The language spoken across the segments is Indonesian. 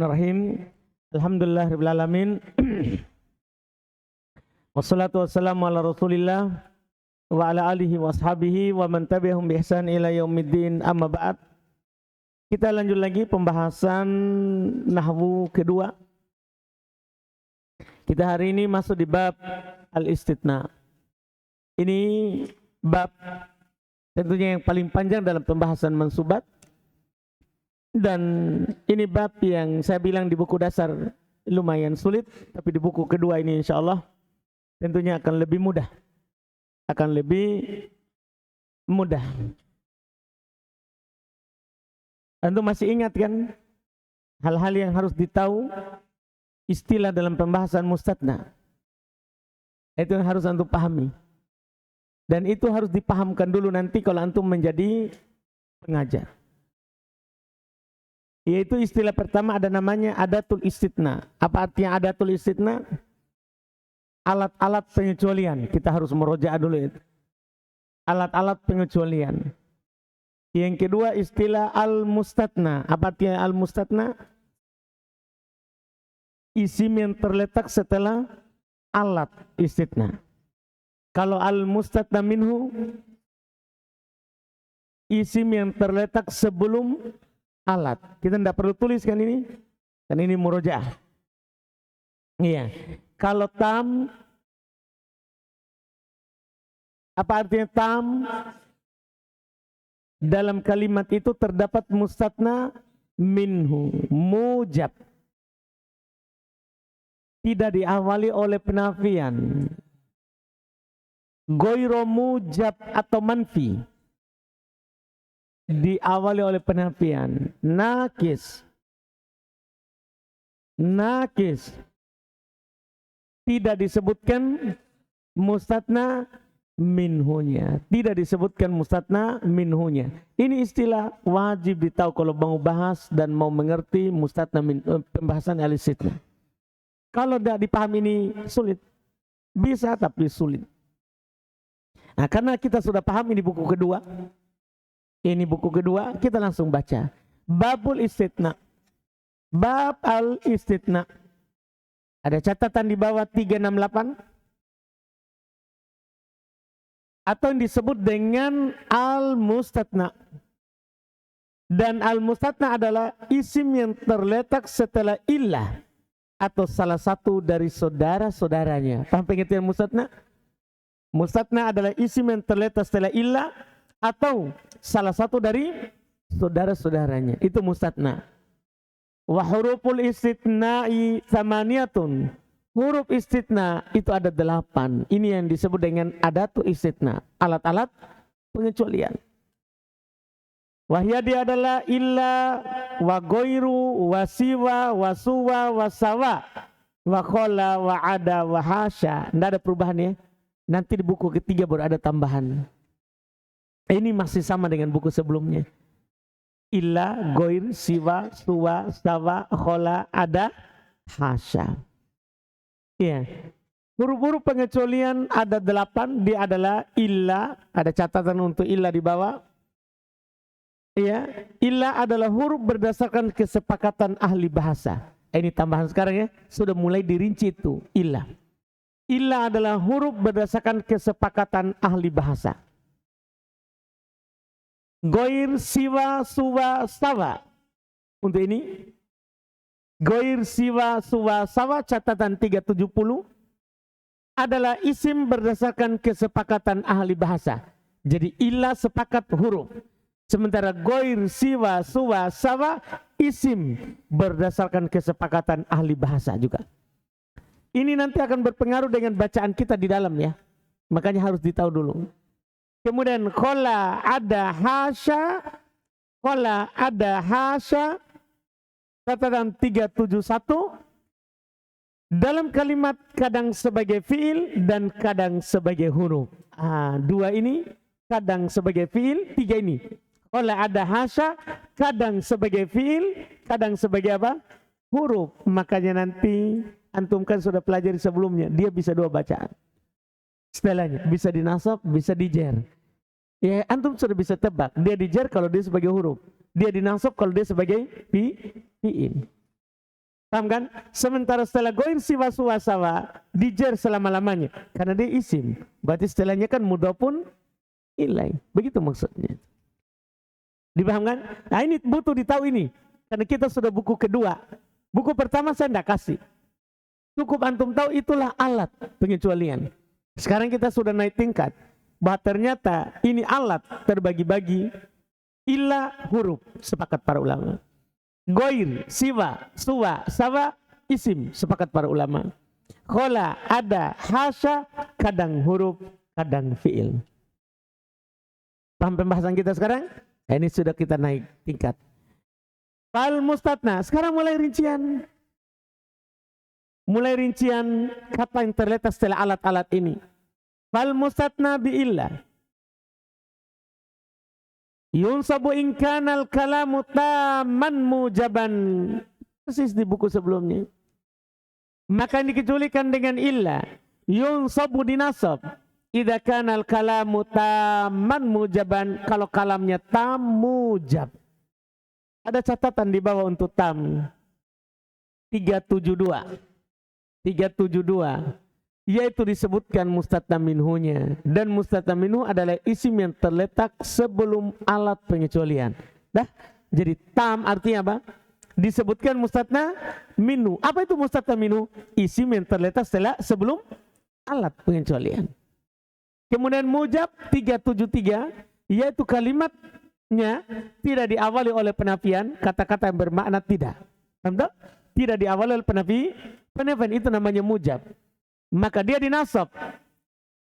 Bismillahirrahmanirrahim. Alhamdulillahirabbil alamin. Wassalatu wassalamu ala Rasulillah wa ala alihi wa ashabihi wa man tabi'ahum bi ihsan ila yaumiddin. Amma ba'd. Kita lanjut lagi pembahasan nahwu kedua. Kita hari ini masuk di bab al-istitna. Ini bab tentunya yang paling panjang dalam pembahasan mansubat. Dan ini bab yang saya bilang di buku dasar lumayan sulit, tapi di buku kedua ini insya Allah tentunya akan lebih mudah. Akan lebih mudah. Antum masih ingat kan hal-hal yang harus ditahu, istilah dalam pembahasan mustatna. Itu yang harus antum pahami. Dan itu harus dipahamkan dulu nanti kalau antum menjadi pengajar. Yaitu istilah pertama ada namanya adatul istitna. Apa artinya adatul istitna? Alat-alat pengecualian. Kita harus merojaah dulu itu. Alat-alat pengecualian. Yang kedua istilah al-mustatna. Apa artinya al-mustatna? Isim yang terletak setelah alat istitna. Kalau al-mustatna minhu, isim yang terletak sebelum alat. Kita tidak perlu tuliskan ini, dan ini murojaah. Iya. Kalau tam, apa artinya tam? Dalam kalimat itu terdapat mustatna minhu, mujab. Tidak diawali oleh penafian. Goiro mujab atau manfi. Diawali oleh penafian. Nakis. Nakis. Tidak disebutkan mustatna minhunya. Tidak disebutkan mustatna minhunya. Ini istilah wajib ditahu kalau mau bahas dan mau mengerti mustatna pembahasan al-istitna. Kalau tidak dipahami ini sulit. Bisa tapi sulit. Nah, karena kita sudah paham ini buku kedua. Ini buku kedua, kita langsung baca. Babul istitna. Bab al-istitna. Ada catatan di bawah 368. Atau yang disebut dengan al-mustatna. Dan al-mustatna adalah isim yang terletak setelah illah. Atau salah satu dari saudara-saudaranya. Paham pengertian mustatna? Mustatna adalah isim yang terletak setelah illah. Atau salah satu dari saudara-saudaranya. Itu mustatna. Wa huruful istitna'i thamaniyatun. Huruf istitna itu ada 8. Ini yang disebut dengan adatu istitna. Alat-alat pengecualian. Wahyadi adalah illa, wa goiru, wa siwa, wa suwa, wa sawa, wa khola, wa ada, wa hasya. Tidak ada perubahan ya. Nanti di buku ketiga baru ada tambahan. Ini masih sama dengan buku sebelumnya. Illa, goir, siwa, suwa, sawa, khola, ada, hasya. Ya. Huruf-huruf pengecualian ada 8. Dia adalah illa. Ada catatan untuk illa di bawah. Ya. Illa adalah huruf berdasarkan kesepakatan ahli bahasa. Ini tambahan sekarang ya. Sudah mulai dirinci itu. Illa. Illa adalah huruf berdasarkan kesepakatan ahli bahasa. Goir, siwa, suwa, sawa. Untuk ini. Goir, siwa, suwa, sawa. Catatan 370. Adalah isim berdasarkan kesepakatan ahli bahasa. Jadi ilah sepakat huruf. Sementara goir, siwa, suwa, sawa. Isim berdasarkan kesepakatan ahli bahasa juga. Ini nanti akan berpengaruh dengan bacaan kita di dalam ya. Makanya harus ditahu dulu. Kemudian khola ada hasya. Khola ada hasya. Catatan 371. Dalam kalimat kadang sebagai fiil dan kadang sebagai huruf. Dua ini kadang sebagai fiil. Tiga ini. Khola ada hasya. Kadang sebagai fiil. Kadang sebagai apa? Huruf. Makanya nanti antum kan sudah pelajari sebelumnya. Dia bisa dua bacaan. Setelahnya bisa dinasab, bisa dijer. Ya, antum sudah bisa tebak. Dia dijer kalau dia sebagai huruf. Dia dinasab kalau dia sebagai fi'il. Paham kan? Sementara setelah goir siwa suwa sawa dijer selama-lamanya karena dia isim. Berarti setelahnya kan mudhofun ilaih. Begitu maksudnya. Dipahamkan? Nah ini butuh ditahu ini. Karena kita sudah buku kedua. Buku pertama saya tidak kasih. Cukup antum tahu itulah alat pengecualian. Sekarang kita sudah naik tingkat. Bahwa ternyata ini alat terbagi-bagi. Illa huruf. Sepakat para ulama. Goir, siwa, suwa, sawa, isim. Sepakat para ulama. Khola, ada, hasya, kadang huruf, kadang fi'il. Paham pembahasan kita sekarang? Nah, ini sudah kita naik tingkat. Fal mustatna. Sekarang mulai rincian. Mulai rincian kata yang terletak setelah alat-alat ini. Fal mustatna bi'illah. Yunsabu in kanal kalamu taman mujaban. Persis di buku sebelumnya. Maka dikecualikan dengan illah. Yunsabu dinasab. Idza kanal kalamu taman mujaban. Kalau kalamnya tam mujab. Ada catatan di bawah untuk tam. 372. 372. Yaitu disebutkan mustatna minhunya. Dan mustatna minhu adalah isim yang terletak sebelum alat pengecualian. Dah, jadi tam artinya apa? Disebutkan mustatna minhu. Apa itu mustatna minhu? Isim yang terletak sebelum alat pengecualian. Kemudian mujab 373, yaitu kalimatnya tidak diawali oleh penafian, kata-kata yang bermakna tidak. Tidak diawali oleh penafian itu namanya mujab. Maka dia dinasab.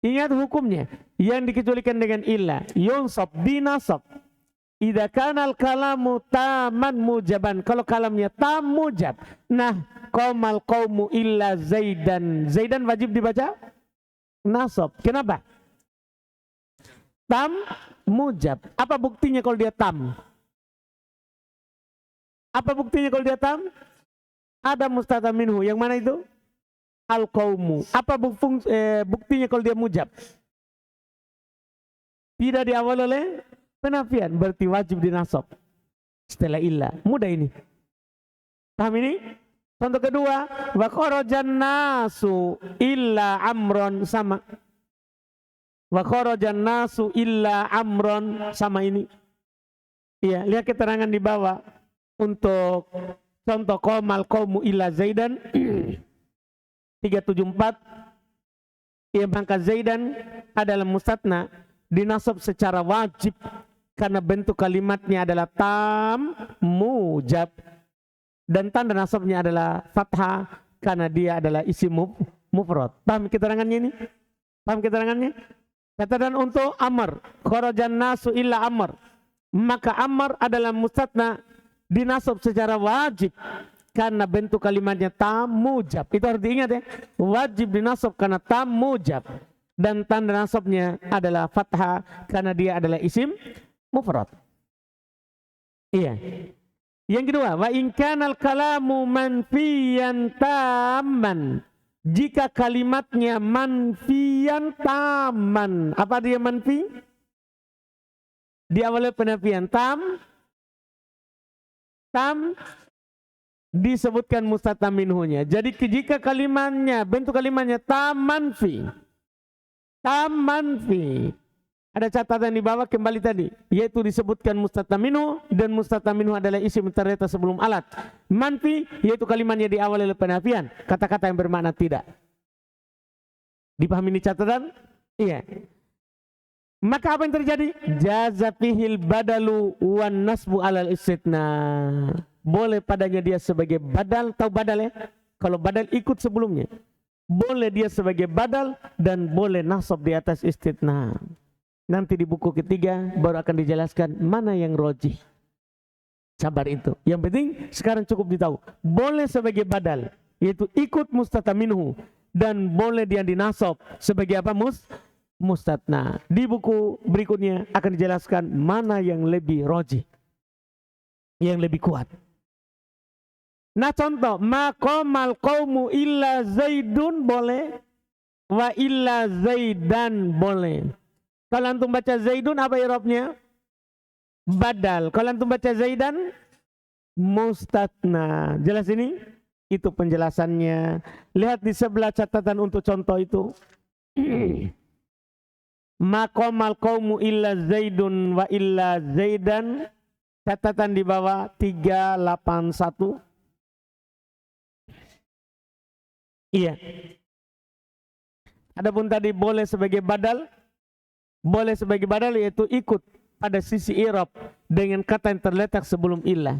Ingat hukumnya. Yang dikecualikan dengan illah. Yunsab, dinasab. Idza kanal kalamu taman mujaban. Kalau kalamnya tam mujab. Nah, qamal qaumu illa Zaidan. Zaidan wajib dibaca nasab. Kenapa? Tam mujab. Apa buktinya kalau dia tam? Apa buktinya kalau dia tam? Ada mustatna minhu. Yang mana itu? Al-qaumu. Apa buktinya kalau dia mujab? Tidak diawali oleh penafian. Berarti wajib dinasab. Setelah illah. Mudah ini. Paham ini? Contoh kedua. Wa kharajan nasu illa amron. Sama. Wa kharajan nasu illa amron. Sama ini. Iya, lihat keterangan di bawah. Untuk contoh qamal qaumu illa Zaidan. 374. Ia maka Zaidan adalah mustatna dinasab secara wajib karena bentuk kalimatnya adalah tam mujab dan tanda nasabnya adalah fathah karena dia adalah isim mufrad. Paham keterangannya ini? Paham keterangannya? Catatan untuk amr, kharajan nasu illa amr. Maka amr adalah mustatna dinasab secara wajib karena bentuk kalimatnya tam mujab. Itu harus diingat ya. Wajib dinasab karena tam mujab. Dan tanda nasabnya adalah fathah karena dia adalah isim mufrad. Iya. Yang kedua, wa in kanal kalamu manfiyan tamman. Jika kalimatnya manfiyan taman. Apa dia manfi? Diawali penafian tam disebutkan mustatna minhunya. Jadi jika kalimatnya, bentuk kalimatnya tam manfi. Ada catatan di bawah kembali tadi. Yaitu disebutkan mustatna minhu. Dan mustatna minhu adalah isim terletak sebelum alat. Manfi, yaitu kalimatnya diawali oleh penafian. Kata-kata yang bermakna tidak. Dipahami ini catatan? Iya. Maka apa yang terjadi? Jaza fihil badalu wan nasbu alal istitna. Boleh padanya dia sebagai badal. Tahu badal ya? Kalau badal ikut sebelumnya. Boleh dia sebagai badal dan boleh nasab di atas istitna. Nanti di buku ketiga baru akan dijelaskan mana yang rojih. Sabar itu. Yang penting sekarang cukup ditahu. Boleh sebagai badal. Yaitu ikut mustatna minhu. Dan boleh dia dinasab sebagai apa? Mustatna. Di buku berikutnya akan dijelaskan mana yang lebih rojih. Yang lebih kuat. Nah contoh, maqamal qaumu illa Zaidun boleh, wa illa Zaidan boleh. Kalau antum baca Zaidun apa i'rabnya? Badal. Kalau antum baca Zaidan mustatna. Jelas ini? Itu penjelasannya. Lihat di sebelah catatan untuk contoh itu. Maqamal qaumu illa Zaidun wa illa Zaidan. Catatan di bawah 381. Iya. Adapun tadi boleh sebagai badal. Boleh sebagai badal yaitu ikut pada sisi i'rab dengan kata yang terletak sebelum illah.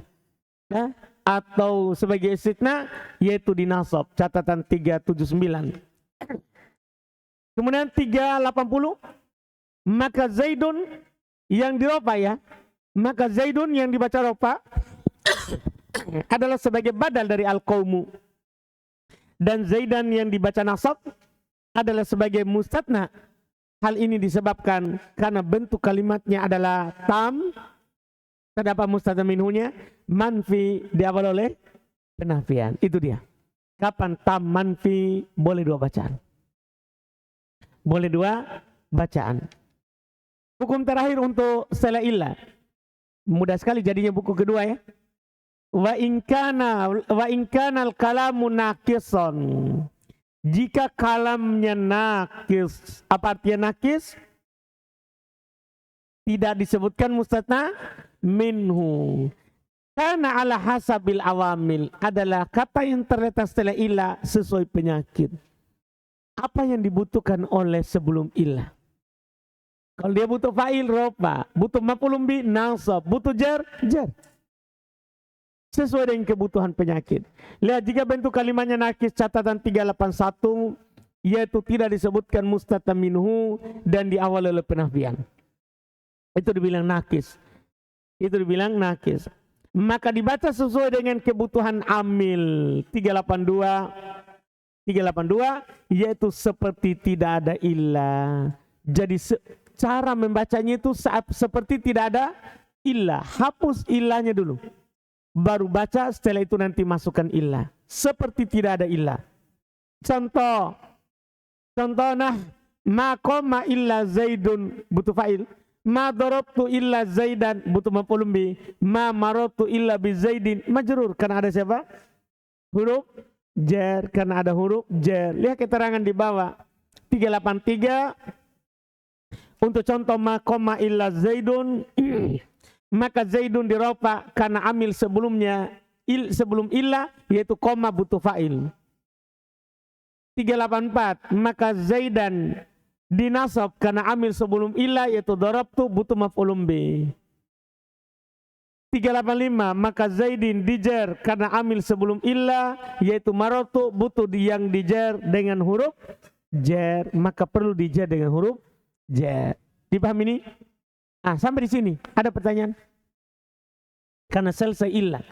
Nah, atau sebagai istitsna yaitu di nasab. Catatan 379. Kemudian 380. Maka Zaidun yang dirofa ya. Maka Zaidun yang dibaca rofa adalah sebagai badal dari al-qaumu. Dan Zaidan yang dibaca nasab adalah sebagai mustatna. Hal ini disebabkan karena bentuk kalimatnya adalah tam. Terdapat mustatna minhunya manfi diawal oleh penafian. Itu dia. Kapan tam manfi boleh dua bacaan. Boleh dua bacaan. Hukum terakhir untuk setelah illah. Mudah sekali jadinya buku kedua ya. Wa in kana al-kalamu naqisan. Jika kalamnya naqis, apa artinya naqis? Tidak disebutkan mustatna minhu. Karena ala hasabil awamil adalah kata yang terletak setelah illah sesuai penyakit. Apa yang dibutuhkan oleh sebelum illah? Kalau dia butuh fa'il rofa, butuh maf'ulun bi nasab, butuh jar. Sesuai dengan kebutuhan penyakit. Lihat jika bentuk kalimatnya nakis catatan 381 yaitu tidak disebutkan mustatna minhu dan diawali oleh penafian. Itu dibilang nakis. Itu dibilang nakis. Maka dibaca sesuai dengan kebutuhan amil 382 yaitu seperti tidak ada illah. Jadi cara membacanya itu saat seperti tidak ada illah. Hapus illahnya dulu. Baru baca, setelah itu nanti masukkan illah. Seperti tidak ada illah. Contohnya, ma qama illa Zaidun, butuh fa'il. Ma darabtu illa Zaidan, butuh maf'ulun bi. Ma marartu illa bi Zaidin, majrur. Karena ada siapa? Huruf jar. Karena ada huruf jar. Lihat keterangan di bawah. 383. Untuk contoh ma qama illa Zaidun. Maka Zaidun dirofa karena amil sebelumnya sebelum illah yaitu koma butuh fa'il. 384 maka Zaidan dinasab karena amil sebelum illah yaitu darabtu butuh maf'ulun bi. 385 maka Zaidin dijar karena amil sebelum illah yaitu maratu butuh yang dijar dengan huruf jar, maka perlu dijar dengan huruf jar. Dipahami ini? Sampai di sini ada pertanyaan? Karena selesai illah.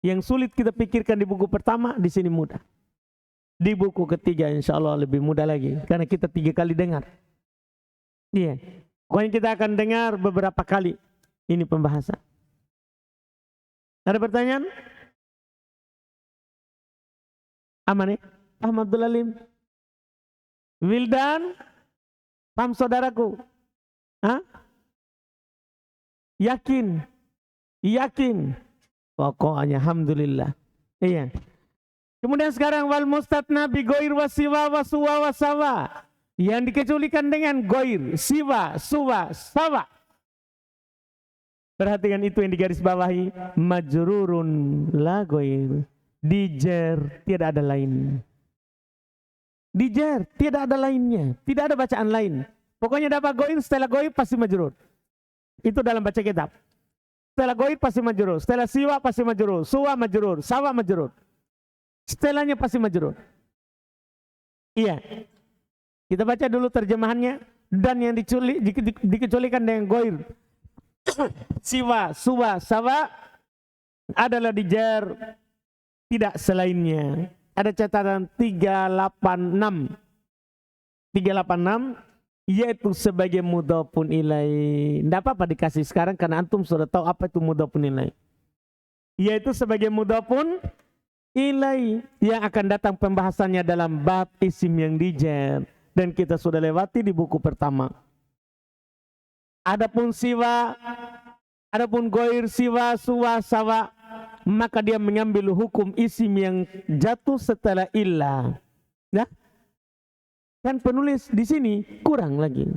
Yang sulit kita pikirkan di buku pertama, di sini mudah. Di buku ketiga insya Allah lebih mudah lagi. Karena kita 3 kali dengar. Iya. Pokoknya kita akan dengar beberapa kali. Ini pembahasan. Ada pertanyaan? Aman ya? Ahmadul Alim. Wildan. Paham saudaraku? Yakin. Pokoknya alhamdulillah. Iya. Kemudian sekarang wal mustatna bi ghair wa siwa wa suwa wa sawa. Yang dikecualikan dengan ghair, siwa, suwa, sawa. Perhatikan itu yang digarisbawahi, majrurun la ghair. Dijar, tidak ada lain. Dijar, tidak ada lainnya. Tidak ada bacaan lain. Pokoknya dapat ghair, setelah ghair pasti majrur. Itu dalam baca kitab. Setelah ghair pasti majrur. Setelah siwa pasti majrur. Suwa majrur. Sawa majrur. Setelahnya pasti majrur. Iya. Kita baca dulu terjemahannya. Dan yang dikecualikan dengan ghair. Siwa, suwa, sawa adalah dijar. Tidak selainnya. Ada catatan 386. 386 yaitu sebagai mudhafun ilaih. Tidak apa-apa dikasih sekarang karena antum sudah tahu apa itu mudhafun ilaih. Yaitu sebagai mudhafun ilaih yang akan datang pembahasannya dalam bab isim yang dijar dan kita sudah lewati di buku pertama. Adapun siwa, adapun ghair, siwa, suwa, sawa maka dia mengambil hukum isim yang jatuh setelah illa. Nah, kan penulis di sini kurang lagi.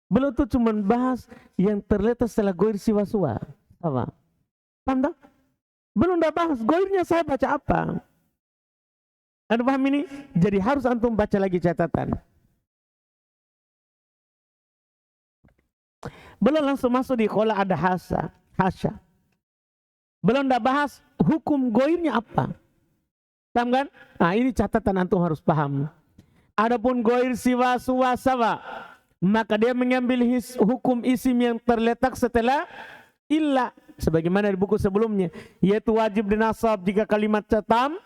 Belum tuh cuma bahas yang terletak setelah goir siwa-suwa. Apa? Paham tak? Belum dah bahas goirnya saya baca apa. Anda paham ini? Jadi harus antum baca lagi catatan. Belum langsung masuk di khola ada hasya. Belum dah bahas hukum goirnya apa. Paham kan? Nah ini catatan antum harus paham. Adapun goir siwa suwa sawa, maka dia mengambil hukum isim yang terletak setelah illa. Sebagaimana di buku sebelumnya. Yaitu wajib dinasab jika kalimatnya tam.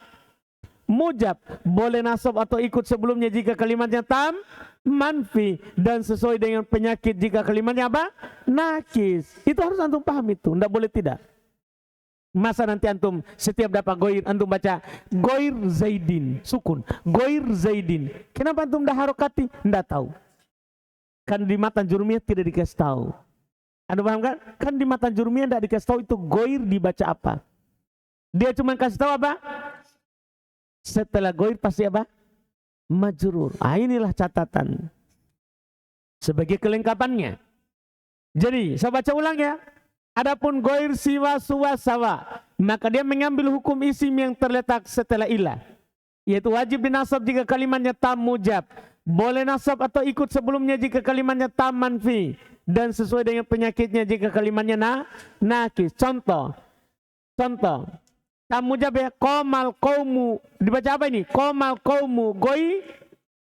Mujab boleh nasab atau ikut sebelumnya jika kalimatnya tam, manfi, dan sesuai dengan penyakit jika kalimatnya apa? Nakis. Itu harus antum paham itu, tidak boleh tidak. Masa nanti antum setiap dapat goir antum baca goir zaidin, sukun, goir zaidin. Kenapa antum dah harokati? Tidak tahu. Kan di matan jurumiyah tidak dikasih tahu. Anda paham kan? Kan di matan jurumiyah tidak dikasih tahu itu goir dibaca apa. Dia cuma kasih tahu apa? Setelah goir pasti apa? Majrur. Ah, inilah catatan. Sebagai kelengkapannya. Jadi, saya baca ulang ya. Adapun goir siwa suwa sawa, maka dia mengambil hukum isim yang terletak setelah ilah. Yaitu wajib dinasab jika kalimatnya tam mujab. Boleh nasab atau ikut sebelumnya jika kalimatnya tam manfi. Dan sesuai dengan penyakitnya jika kalimatnya nakis. Contoh. Tam mujab ya, komal kaumu, dibaca apa ini? Komal kaumu goi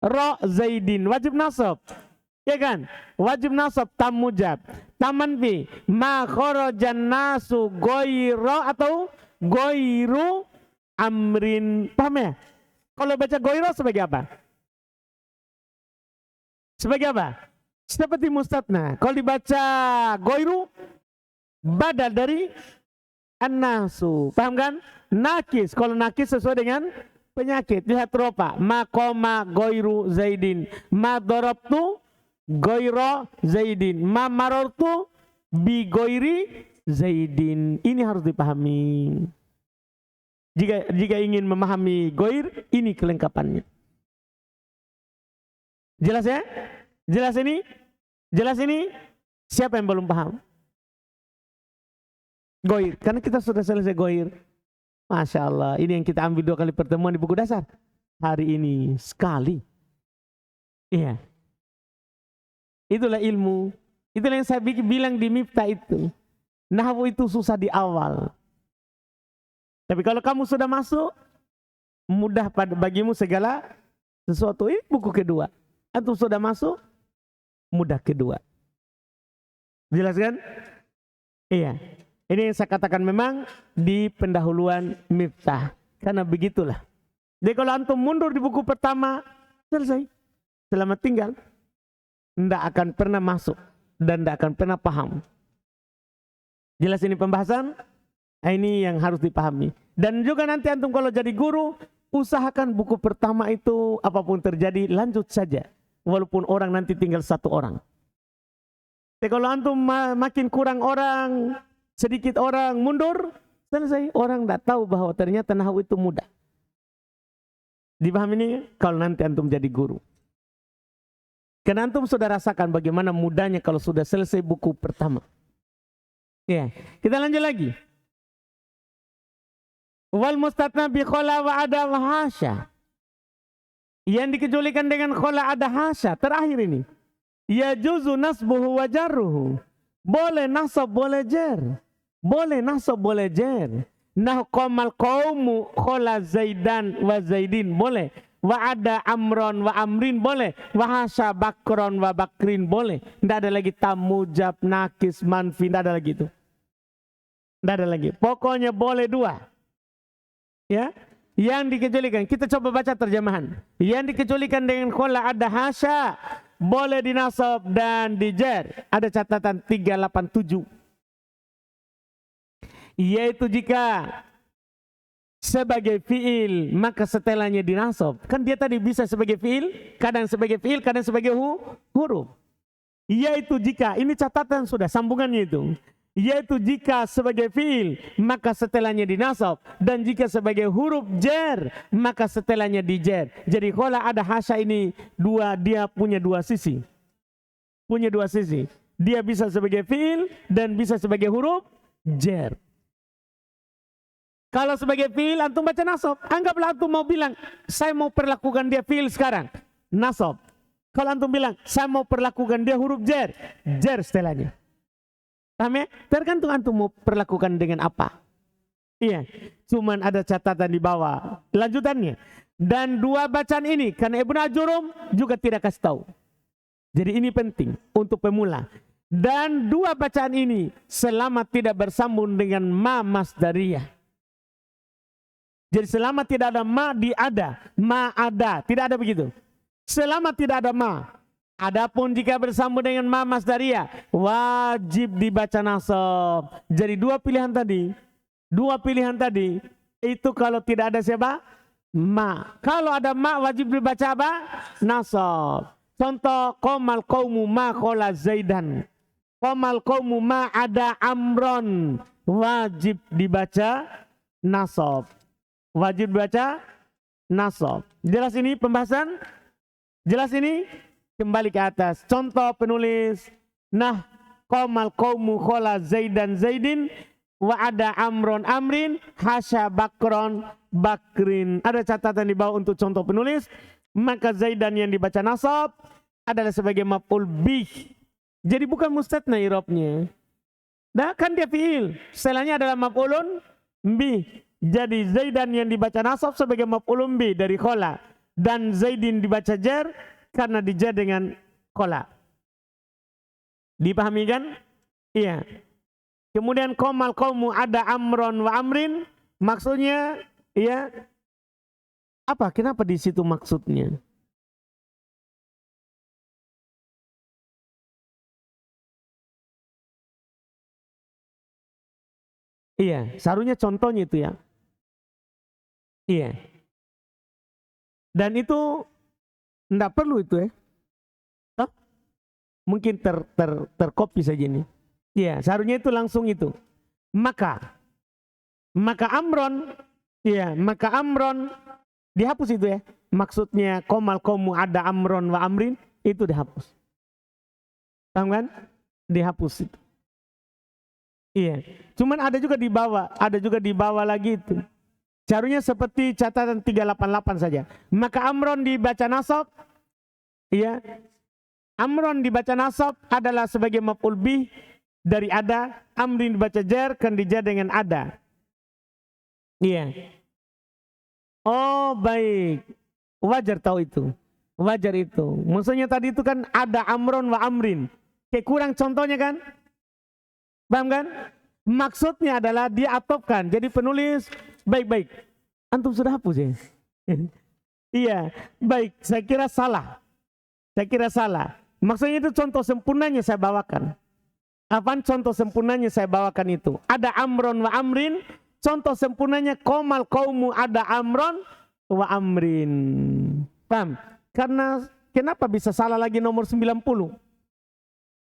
ro zaidin, wajib nasab, ya kan? Wajib nasab tam mujab. Taman fi ma kharajan nasu goi ro atau goiru amrin, paham ya? Kalau baca goiro sebagai apa? Sebagai apa? Seperti mustatna. Kalau dibaca goiru badal dari an-nasu, paham kan? Nakis, kalau nakis sesuai dengan penyakit. Lihat ropa, ma koma goiru zaidin, ma dorabtu goiro zaidin, ma marortu bi goiri zaidin. Ini harus dipahami. Jika ingin memahami goir, ini kelengkapannya. Jelas ya? Jelas ini? Jelas ini? Siapa yang belum paham? Goir, karena kita sudah selesai goir. Masya Allah, ini yang kita ambil 2 kali pertemuan di buku dasar. Hari ini sekali. Iya. Itulah ilmu. Itulah yang saya bilang di Miftah itu. Nahwu itu susah di awal. Tapi kalau kamu sudah masuk, mudah bagimu segala sesuatu. Ini buku kedua. Antum sudah masuk, mudah kedua. Jelas kan? Iya. Ini yang saya katakan memang di pendahuluan Miftah. Karena begitulah. Jadi kalau antum mundur di buku pertama, selesai. Selamat tinggal. Tidak akan pernah masuk. Dan tidak akan pernah paham. Jelas ini pembahasan? Nah, ini yang harus dipahami. Dan juga nanti antum kalau jadi guru, usahakan buku pertama itu apapun terjadi, lanjut saja. Walaupun orang nanti tinggal 1 orang. Jadi kalau antum makin kurang orang, sedikit orang mundur, selesai. Orang tidak tahu bahwa ternyata nahwu itu mudah. Dipahami ini kalau nanti antum jadi guru. Karena antum sudah rasakan bagaimana mudahnya kalau sudah selesai buku pertama. Ya, kita lanjut lagi. Wal mustatna bi khola wa ada wa hasya. Yang dikecualikan dengan khola ada hasya. Terakhir ini. Ya juzu nasbuhu wa jarruhu. Boleh nasab, boleh jar. Boleh nasab, boleh jar. Nah qomal qaumu khola zaidan wa zaidin. Boleh. Wa ada amron wa amrin. Boleh. Wa hasya bakron wa bakrin. Boleh. Tidak ada lagi tamujab, nakis, manfi. Tidak ada lagi itu. Tidak ada lagi. Pokoknya boleh 2. Ya. Yang dikecualikan. Kita coba baca terjemahan. Yang dikecualikan dengan khola ada hasya. Boleh dinasab dan dijar. Ada catatan 387. Yaitu jika sebagai fiil maka setelahnya dinasab. Kan dia tadi bisa sebagai fiil, kadang sebagai fiil, kadang sebagai huruf. Yaitu jika, ini catatan sudah sambungannya itu. Yaitu jika sebagai fiil maka setelahnya dinasab, dan jika sebagai huruf jar maka setelahnya dijar. Jadi khola ada hasya ini dia punya dua sisi. Dia bisa sebagai fiil dan bisa sebagai huruf jar. Kalau sebagai fiil antum baca nasab, anggaplah antum mau bilang saya mau perlakukan dia fiil sekarang, nasab. Kalau antum bilang saya mau perlakukan dia huruf jar setelahnya. Paham ya? Tergantung antum mau perlakukan dengan apa. Iya, cuman ada catatan di bawah lanjutannya. Dan dua bacaan ini karena Ibnu Ajurum juga tidak kasih tahu. Jadi ini penting untuk pemula. Dan dua bacaan ini selama tidak bersambung dengan ma masdariyah. Jadi selama tidak ada ma di ada, ma ada, tidak ada begitu. Selama tidak ada ma. Adapun jika bersambung dengan ma masdariyah, wajib dibaca nasab. Jadi dua pilihan tadi itu kalau tidak ada siapa? Ma. Kalau ada ma wajib dibaca apa? Nasab. Contoh, qomal qaumu ma qola zaidan. Qomal qaumu ma ada amron. Wajib dibaca nasab. Wajib dibaca nasab. Jelas ini pembahasan? Jelas ini? Kembali ke atas. Contoh penulis. Nah, qomal qaumu qola zaidan zaidin. Wa ada amron amrin. Hasya bakron bakrin. Ada catatan di bawah untuk contoh penulis. Maka zaidan yang dibaca nasab adalah sebagai maf'ul bih. Jadi bukan mustatna i'rabnya. Nah, kan dia fi'il. Setelahnya adalah maf'ulun bih. Jadi zaidan yang dibaca nasab sebagai maf'ulun bih dari khola. Dan zaidin dibaca jar karena dijar dengan khola. Dipahami kan? Iya. Kemudian qomal qaumu ada amron wa amrin. Maksudnya, ya, apa? Kenapa di situ maksudnya? Iya, seharusnya contohnya itu ya. Iya. Dan itu enggak perlu itu ya. Hah? Mungkin tercopy saja ini. Iya, seharusnya itu langsung itu. Maka amron, iya, maka amron dihapus itu ya. Maksudnya qomal qaumu ada amron wa amrin itu dihapus. Paham kan? Dihapus itu. Iya. Cuman ada juga di bawah lagi itu. Seharusnya seperti catatan 388 saja. Maka amron dibaca nasab. Iya. Amron dibaca nasab adalah sebagai maf'ul bih dari ada. Amrin dibaca jar kan dijar dengan ada. Iya. Oh baik. Wajar tahu itu. Wajar itu. Maksudnya tadi itu kan ada amron wa amrin. Kayak kurang contohnya kan? Paham kan? Maksudnya adalah dia atopkan. Jadi penulis baik-baik. Antum sudah hapus ya? Iya, baik. Saya kira salah. Maksudnya itu contoh sempurnanya saya bawakan. Apaan contoh sempurnanya saya bawakan itu? Ada amron wa amrin. Contoh sempurnanya qomal qaumu ada amron wa amrin. Paham? Karena kenapa bisa salah lagi nomor 90?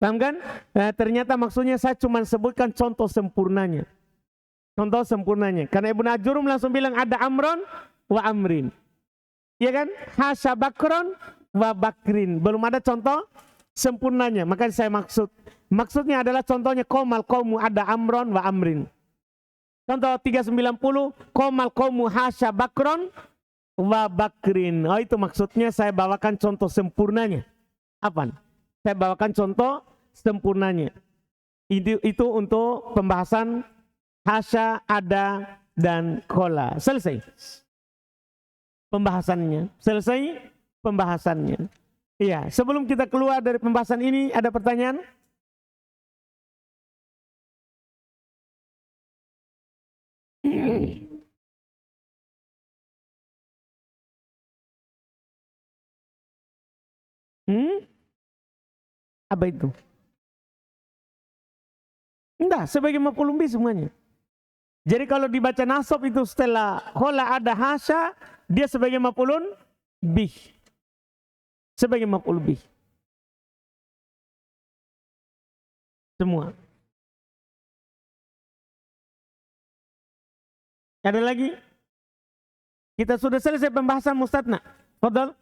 Paham kan? Nah, ternyata maksudnya saya cuma sebutkan contoh sempurnanya. Contoh sempurnanya. Karena Ibnu Ajurum langsung bilang ada amron wa amrin. Iya kan? Hasya bakron wa bakrin. Belum ada contoh sempurnanya. Makanya saya maksudnya adalah contohnya qomal qaumu ada amron wa amrin. Contoh 390 qomal qaumu hasya bakron wa bakrin. Oh itu maksudnya saya bawakan contoh sempurnanya. Apa? Saya bawakan contoh sempurnanya. Itu untuk pembahasan hasya, ada, dan khola. Selesai pembahasannya. Iya, sebelum kita keluar dari pembahasan ini, ada pertanyaan? Apa itu? Enggak, sebagai maf'ul bih semuanya. Jadi kalau dibaca nasab itu setelah khola ada hasya, dia sebagai maf'ulun bih. Sebagai maf'ul bih. Semua. Ada lagi? Kita sudah selesai pembahasan mustatna. Fadhal.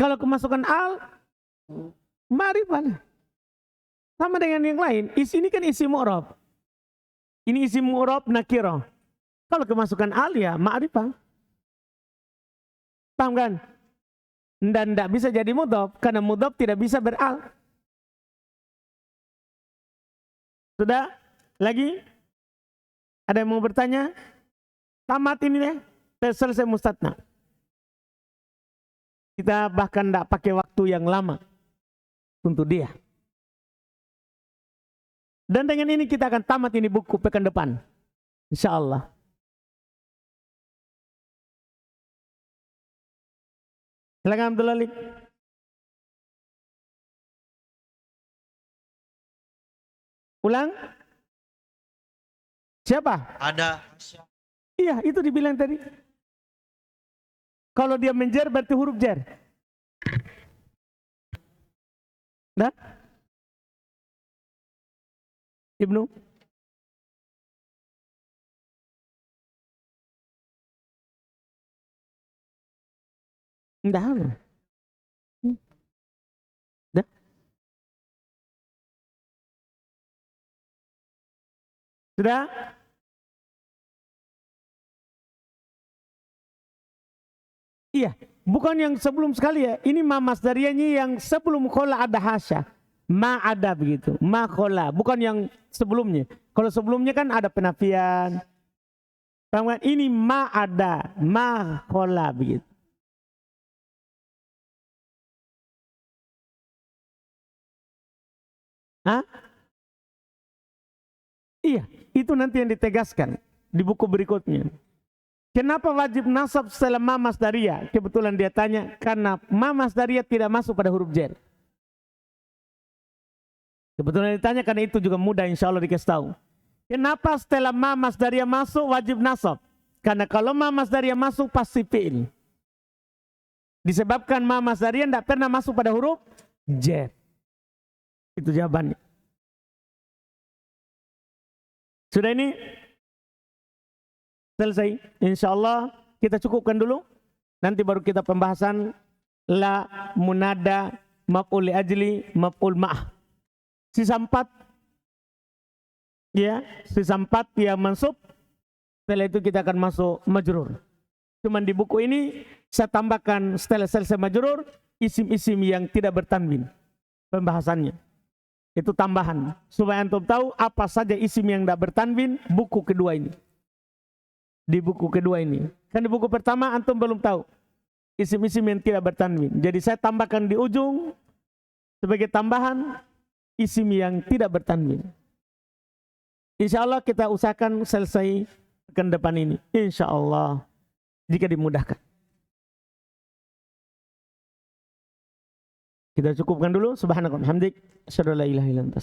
Kalau kemasukan al, ma'rifah. Sama dengan yang lain. Ini kan isi mu'rab. Ini isi mu'rab nakirah. Kalau kemasukan al ya ma'rifah. Paham kan? Dan tidak bisa jadi mudhaf karena mudhaf tidak bisa beral. Sudah? Lagi? Ada yang mau bertanya? Tamat ini deh. Selesai mustatna. Kita bahkan tidak pakai waktu yang lama untuk dia. Dan dengan ini kita akan tamat ini buku pekan depan. Insya Allah. Silakan Abdul Malik. Ulang. Siapa? Ada. Iya, itu dibilang tadi. Kalau dia menjer berarti huruf jer. Nah? Ibnu? Enggak. Dah. Sudah? Iya, bukan yang sebelum sekali ya. Ini ma masdariyahnya yang sebelum khola ada hasya. Ma ada begitu. Ma khola, bukan yang sebelumnya. Kalau sebelumnya kan ada penafian. Ini ma ada, ma khola begitu. Hah? Iya, itu nanti yang ditegaskan di buku berikutnya. Kenapa wajib nasab setelah ma masdariyah? Kebetulan dia tanya, karena ma masdariyah tidak masuk pada huruf jer. Kebetulan ditanya karena itu juga mudah insya Allah dikasih tahu. Kenapa setelah ma masdariyah masuk wajib nasab? Karena kalau ma masdariyah masuk pasti fi'il. Disebabkan ma masdariyah tidak pernah masuk pada huruf jer. Itu jawabannya. Sudah ini? Selesai. Insya Allah kita cukupkan dulu. Nanti baru kita pembahasan la, munada, maf'ul li ajli, maf'ul ma'ah. Sisa 4. Ya, sisa 4 yang mansub. Setelah itu kita akan masuk majrur. Cuman di buku ini saya tambahkan setelah selesai majrur isim-isim yang tidak bertanwin. Pembahasannya. Itu tambahan. Supaya antum tahu apa saja isim yang tidak bertanwin buku kedua ini. Di buku kedua ini. Kan di buku pertama antum belum tahu isim-isim yang tidak bertanwin. Jadi saya tambahkan di ujung sebagai tambahan isim yang tidak bertanwin. Insya Allah kita usahakan selesai pekan depan ini. Insya Allah jika dimudahkan. Kita cukupkan dulu. Subhanallah, hamdik, asyhadu an la ilaha illa anta.